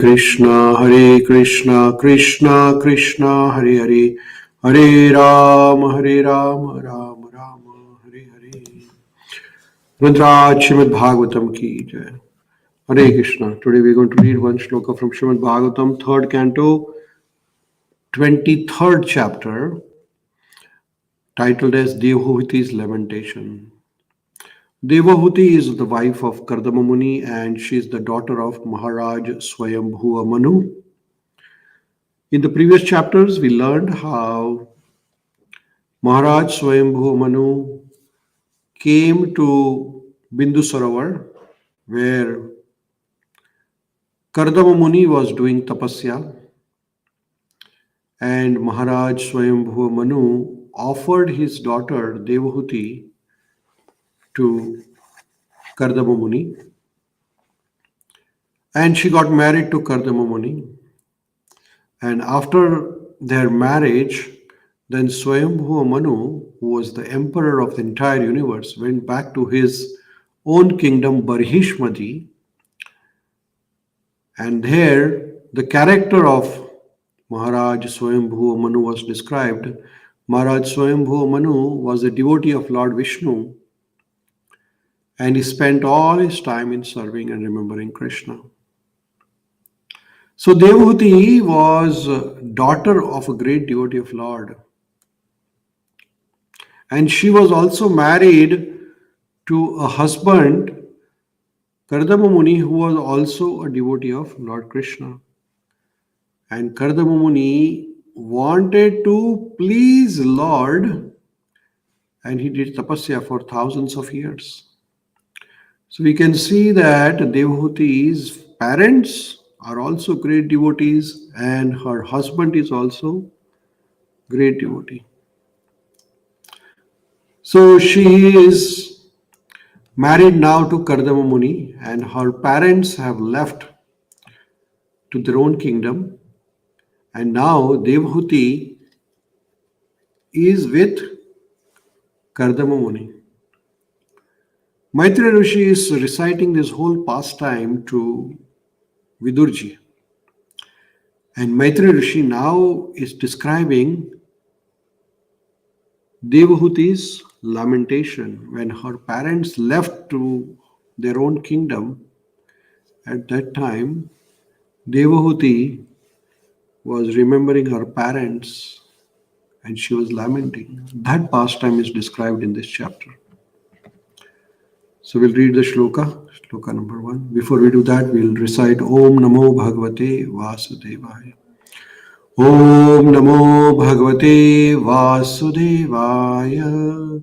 Krishna Krishna Krishna Hare Hare Hare Rama Rama Rama Hare Hare. Rudraj Śrīmad-Bhāgavatam ki jai. Hare Krishna. Today we are going to read one shloka from Śrīmad-Bhāgavatam, 3rd canto, 23rd chapter, titled as Devahūti's Lamentation. Devahūti is the wife of Kardama Muni and she is the daughter of Maharaj Swayambhuva Manu. In the previous chapters, we learned how Maharaj Swayambhuva Manu came to Bindu Sarovar, where Kardama Muni was doing tapasya, and Maharaj Swayambhuva Manu offered his daughter Devahūti to Kardama Muni, and she got married to Kardama Muni. And after their marriage, then Swayambhuva Manu, who was the emperor of the entire universe, went back to his own kingdom, Barhishmati. And there, the character of Maharaj Swayambhuva Manu was described. Maharaj Swayambhuva Manu was a devotee of Lord Vishnu, and he spent all his time in serving and remembering Krishna. So Devahūti was daughter of a great devotee of Lord. And she was also married to a husband, Kardama Muni, who was also a devotee of Lord Krishna. And Kardama Muni wanted to please Lord, and he did tapasya for thousands of years. So we can see that Devahūti's parents are also great devotees, and her husband is also great devotee. So she is married now to Kardama Muni, and her parents have left to their own kingdom, and now Devahūti is with Kardama Muni. Maitreya Rishi is reciting this whole pastime to Vidurji. And Maitreya Rishi now is describing Devahūti's lamentation when her parents left to their own kingdom. At that time, Devahūti was remembering her parents and she was lamenting. That pastime is described in this chapter. So we'll read the shloka number 1. Before we do that, we'll recite Om Namo Bhagavate Vasudevaya. Om Namo Bhagavate Vasudevaya.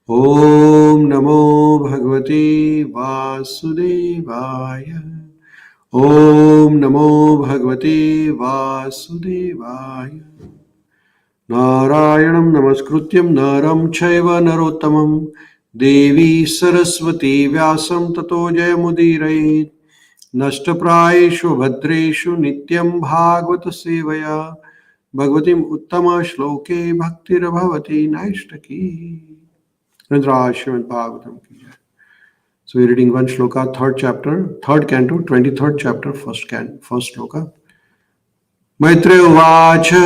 Om Namo Bhagavate Vasudevaya. Om Namo Bhagavate Vasudevaya. Narayanam Namaskrutyam Naram Chaiva Narottamam Devi Saraswati Vyasam Tato Jayamudiraid. Nashtaprayeshu Bhadreshu Nityam Bhagavata Sevaya Bhagavatim Uttama Shloke Bhaktirabhavati Naishtaki. Rudraj Śrīmad-Bhāgavatam ki jai. So we're reading one shloka, 3rd chapter, 3rd canto, 23rd chapter, 1st shloka. Maitreya Vacha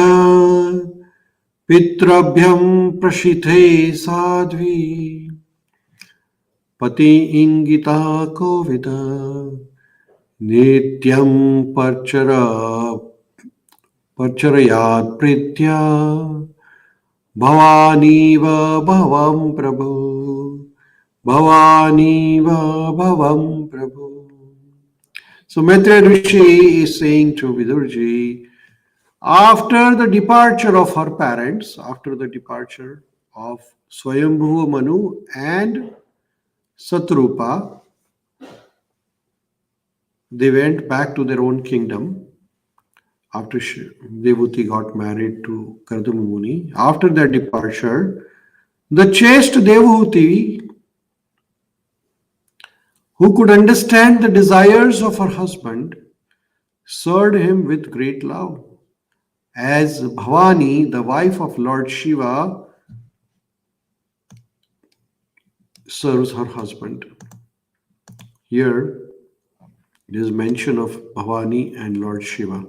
Pitrabhyam Prashithe Sadhvi Pati Ingita Kovita Nityam Parcharayat Pritya Bhavaniva Bhavam Prabhu Bhavaniva Bhavam Prabhu. So Maitreya Rishi is saying to Vidurji, after the departure of her parents, after the departure of Swayambhuva Manu and Satrupa, they went back to their own kingdom after Devahūti got married to Kardama Muni. After their departure, the chaste Devahūti, who could understand the desires of her husband, served him with great love, as Bhavani, the wife of Lord Shiva, serves her husband. Here, It is mention of Bhavani and Lord Shiva.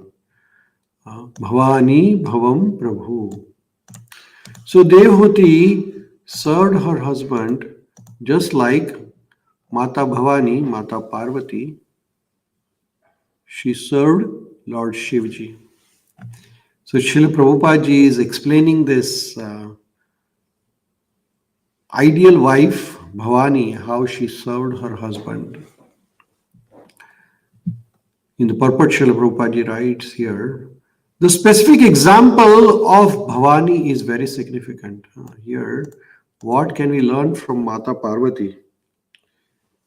Bhavani Bhavam Prabhu. So Devahūti served her husband just like Mata Bhavani, Mata Parvati. She served Lord Shivji. So Srila Prabhupada ji is explaining this ideal wife, Bhavani, how she served her husband. In the purport, Srila Prabhupada ji writes here, the specific example of Bhavani is very significant. Here, what can we learn from Mata Parvati?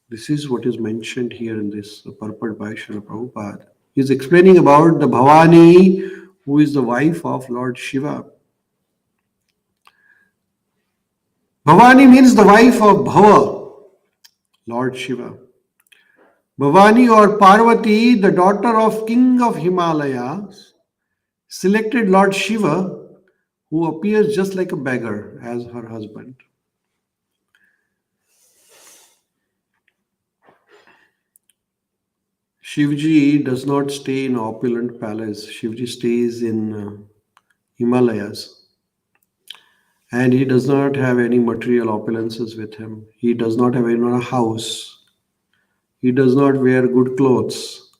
This is what is mentioned here in this purport by Srila Prabhupada. He is explaining about the Bhavani, who is the wife of Lord Shiva. Bhavani means the wife of Bhava, Lord Shiva. Bhavani or Parvati, the daughter of King of Himalayas, selected Lord Shiva, who appears just like a beggar, as her husband. Shivji does not stay in opulent palace. Shivji stays in Himalayas. And he does not have any material opulences with him. He does not have even a house. He does not wear good clothes.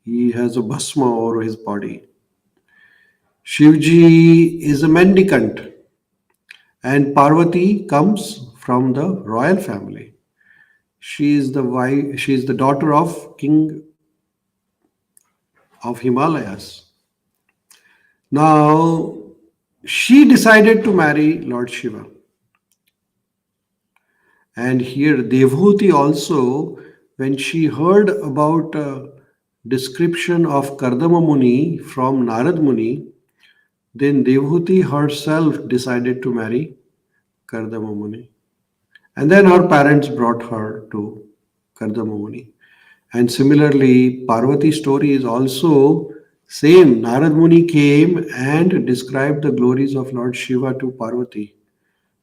He has a bhasma over his body. Shivji is a mendicant. And Parvati comes from the royal family. She is the daughter of King of Himalayas. Now, she decided to marry Lord Shiva. And here Devahūti also, when she heard about a description of Kardama Muni from Narad Muni, then Devahūti herself decided to marry Kardama Muni. And then her parents brought her to Kardama Muni. And similarly, Parvati's story is also same. Narad Muni came and described the glories of Lord Shiva to Parvati.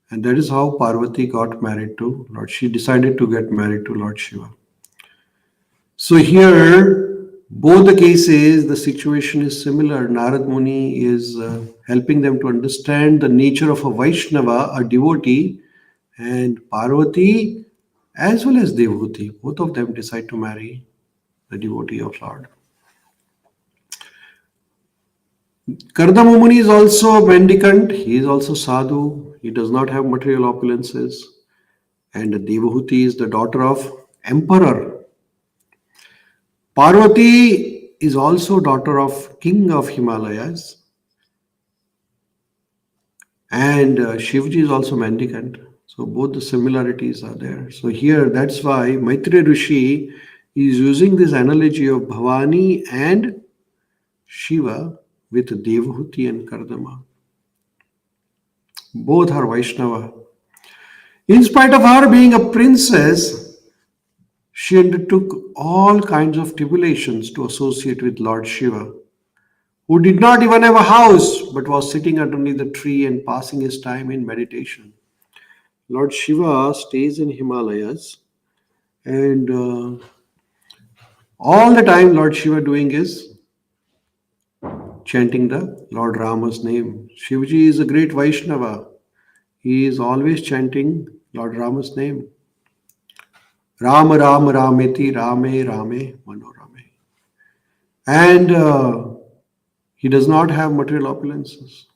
And that is how Parvati got married to Lord. She decided to get married to Lord Shiva. So here, both the cases, the situation is similar. Narad Muni is helping them to understand the nature of a Vaishnava, a devotee, and Parvati as well as Devahūti. Both of them decide to marry the devotee of Lord. Kardama Muni is also a mendicant. He is also sadhu. He does not have material opulences. And Devahūti is the daughter of emperor. Parvati is also daughter of King of Himalayas. And Shivji is also mendicant. So both the similarities are there. So here, that's why Maitreya Rishi is using this analogy of Bhavani and Shiva with Devahūti and Kardama. Both are Vaishnava. In spite of her being a princess, she undertook all kinds of tribulations to associate with Lord Shiva, who did not even have a house but was sitting underneath the tree and passing his time in meditation. Lord Shiva stays in Himalayas, and all the time Lord Shiva doing is chanting the Lord Rama's name. Shivji is a great Vaishnava. He is always chanting Lord Rama's name. Rama Rama Rameti Rame Rame Manorame. And he does not have material opulences.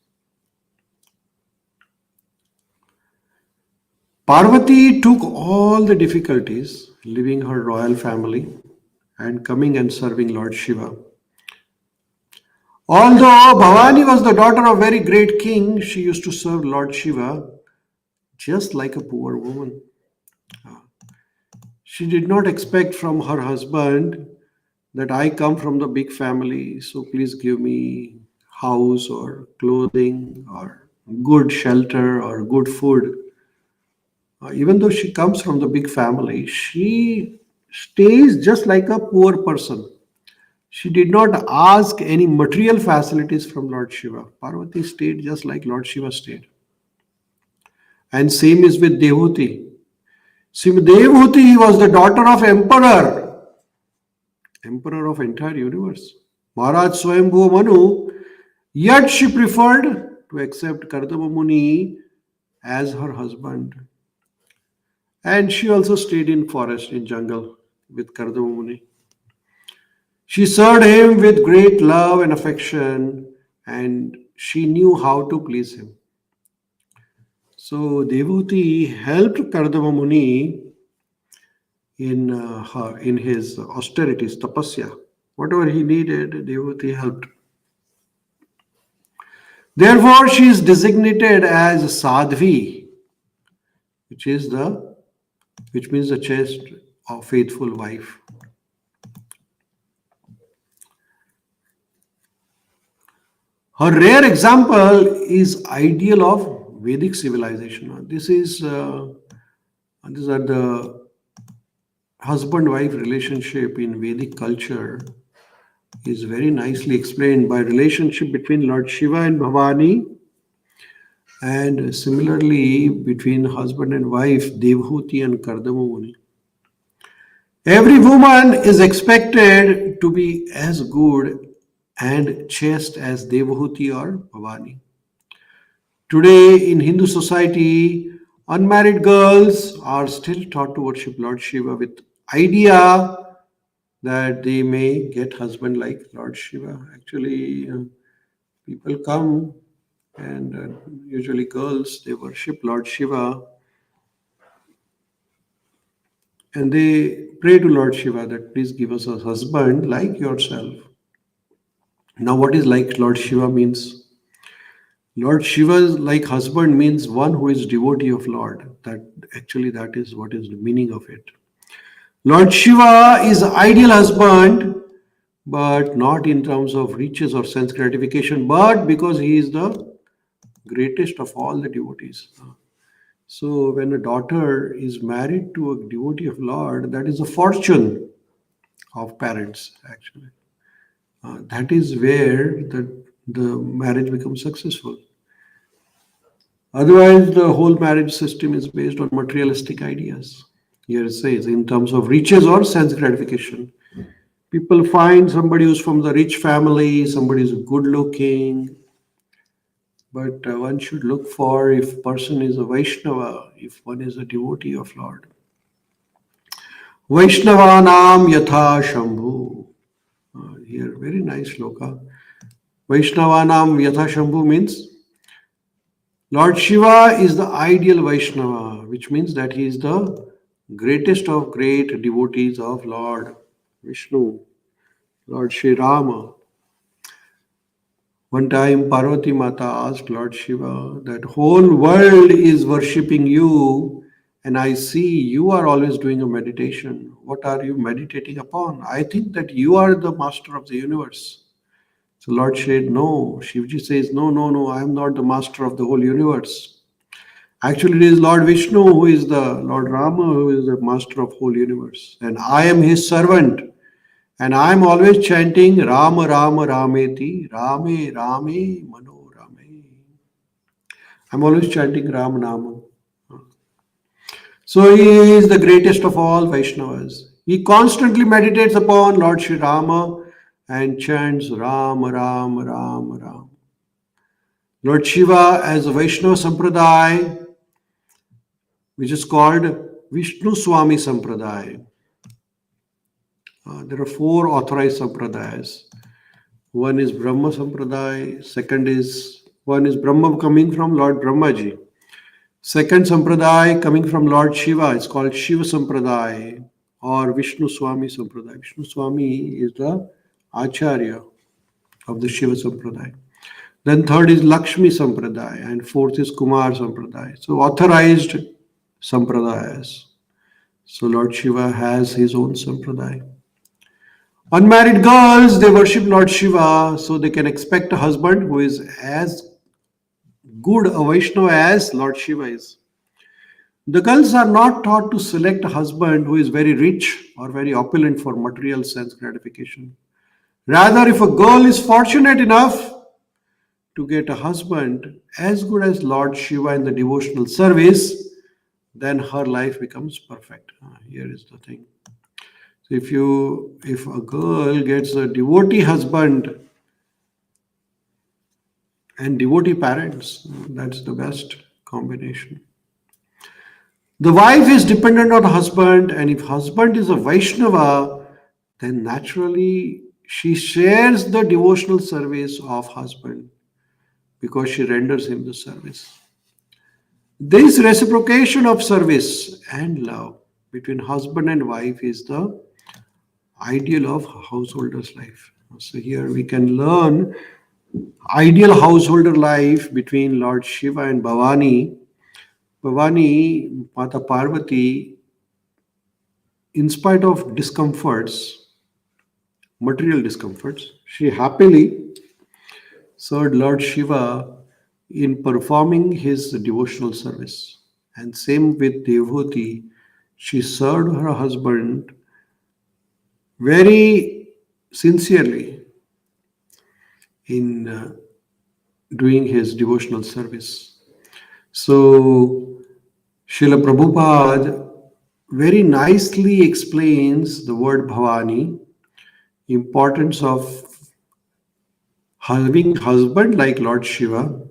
Parvati took all the difficulties, leaving her royal family and coming and serving Lord Shiva. Although Bhavani was the daughter of a very great king, she used to serve Lord Shiva just like a poor woman. She did not expect from her husband that I come from the big family, so please give me house or clothing or good shelter or good food. Even though she comes from the big family, she stays just like a poor person. She did not ask any material facilities from Lord Shiva. Parvati stayed just like Lord Shiva stayed. And same is with Devahūti. Devahūti was the daughter of emperor. emperor of entire universe. Maharaj Swayambhu Manu, yet she preferred to accept Kardama Muni as her husband. And she also stayed in forest, in jungle with Kardama Muni. She served him with great love and affection, and she knew how to please him. So Devahūti helped Kardama Muni in his austerities, tapasya. Whatever he needed, Devahūti helped. Therefore, she is designated as Sadhvi, which means the chaste or faithful wife. Her rare example is ideal of Vedic civilization. These are the husband-wife relationship in Vedic culture is very nicely explained by relationship between Lord Shiva and Bhavani, and similarly between husband and wife Devahūti and Kardama Muni. Every woman is expected to be as good and chaste as Devahūti or Bhavani. Today in Hindu society, unmarried girls are still taught to worship Lord Shiva with idea that they may get husband like Lord Shiva. Actually, people come and usually girls, they worship Lord Shiva and they pray to Lord Shiva that please give us a husband like yourself. Now, what is like Lord Shiva means? Lord Shiva's like husband means one who is devotee of Lord. That is what is the meaning of it. Lord Shiva is ideal husband, but not in terms of riches or sense gratification, but because he is the greatest of all the devotees. So when a daughter is married to a devotee of Lord, that is a fortune of parents, actually. That is where the marriage becomes successful. Otherwise, the whole marriage system is based on materialistic ideas. Here it says, in terms of riches or sense gratification. People find somebody who's from the rich family, somebody who's good looking, but one should look for if person is a Vaishnava, if one is a devotee of Lord. Vaishnavanam yatha Shambhu. Here, very nice shloka. Vaishnavanam yatha Shambhu means Lord Shiva is the ideal Vaishnava, which means that he is the greatest of great devotees of Lord Vishnu, Lord Shri Rama. One time Parvati Mata asked Lord Shiva that whole world is worshipping you and I see you are always doing a meditation. What are you meditating upon? I think that you are the master of the universe. So Lord said, no. Shivji says, no, I am not the master of the whole universe. Actually, it is Lord Vishnu who is the Lord Rama who is the master of whole universe. And I am his servant. And I am always chanting Rama Rama Rameti, Rame Rame Mano Rame. I'm always chanting Ram Nama. So he is the greatest of all Vaishnavas. He constantly meditates upon Lord Shri Rama and chants Ram Ram Ram Ram. Lord Shiva as a Vaishnava Sampradaya, which is called Vishnu Swami Sampradaya. There are 4 authorized sampradayas. One is Brahma Sampradaya. One is Brahma coming from Lord Brahmaji. Second Sampradaya coming from Lord Shiva is called Shiva Sampradaya or Vishnu Swami Sampradaya. Vishnu Swami is the Acharya of the Shiva Sampradaya. Then third is Lakshmi Sampradaya and fourth is Kumar Sampradaya. So authorized Sampradayas. So Lord Shiva has his own Sampradaya. Unmarried girls, they worship Lord Shiva so they can expect a husband who is as good a Vaishnava as Lord Shiva is. The girls are not taught to select a husband who is very rich or very opulent for material sense gratification. Rather, if a girl is fortunate enough to get a husband as good as Lord Shiva in the devotional service, then her life becomes perfect. Here is the thing. So if a girl gets a devotee husband and devotee parents, that's the best combination. The wife is dependent on husband, and if husband is a Vaishnava, then naturally she shares the devotional service of husband because she renders him the service. This reciprocation of service and love between husband and wife is the ideal of householder's life. So here we can learn ideal householder life between Lord Shiva and Bhavani. Bhavani, Mata Parvati, in spite of discomforts, material discomforts, she happily served Lord Shiva in performing his devotional service. And same with Devahūti, she served her husband very sincerely in doing his devotional service. So, Srila Prabhupada very nicely explains the word Bhavani, importance of having husband like Lord Shiva,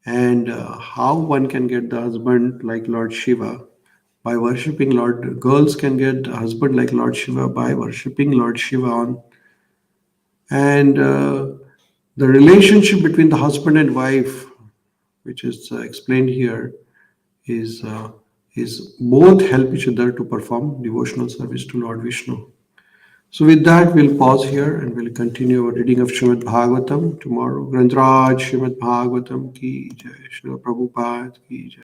and how one can get the husband like Lord Shiva by worshipping Lord. Girls can get a husband like Lord Shiva by worshipping Lord Shiva on, and the relationship between the husband and wife, which is explained here, is both help each other to perform devotional service to Lord Vishnu. So with that, we'll pause here and we'll continue our reading of Śrīmad-Bhāgavatam tomorrow. Grantaraj Śrīmad-Bhāgavatam ki jai, Srila Prabhupada ki jai.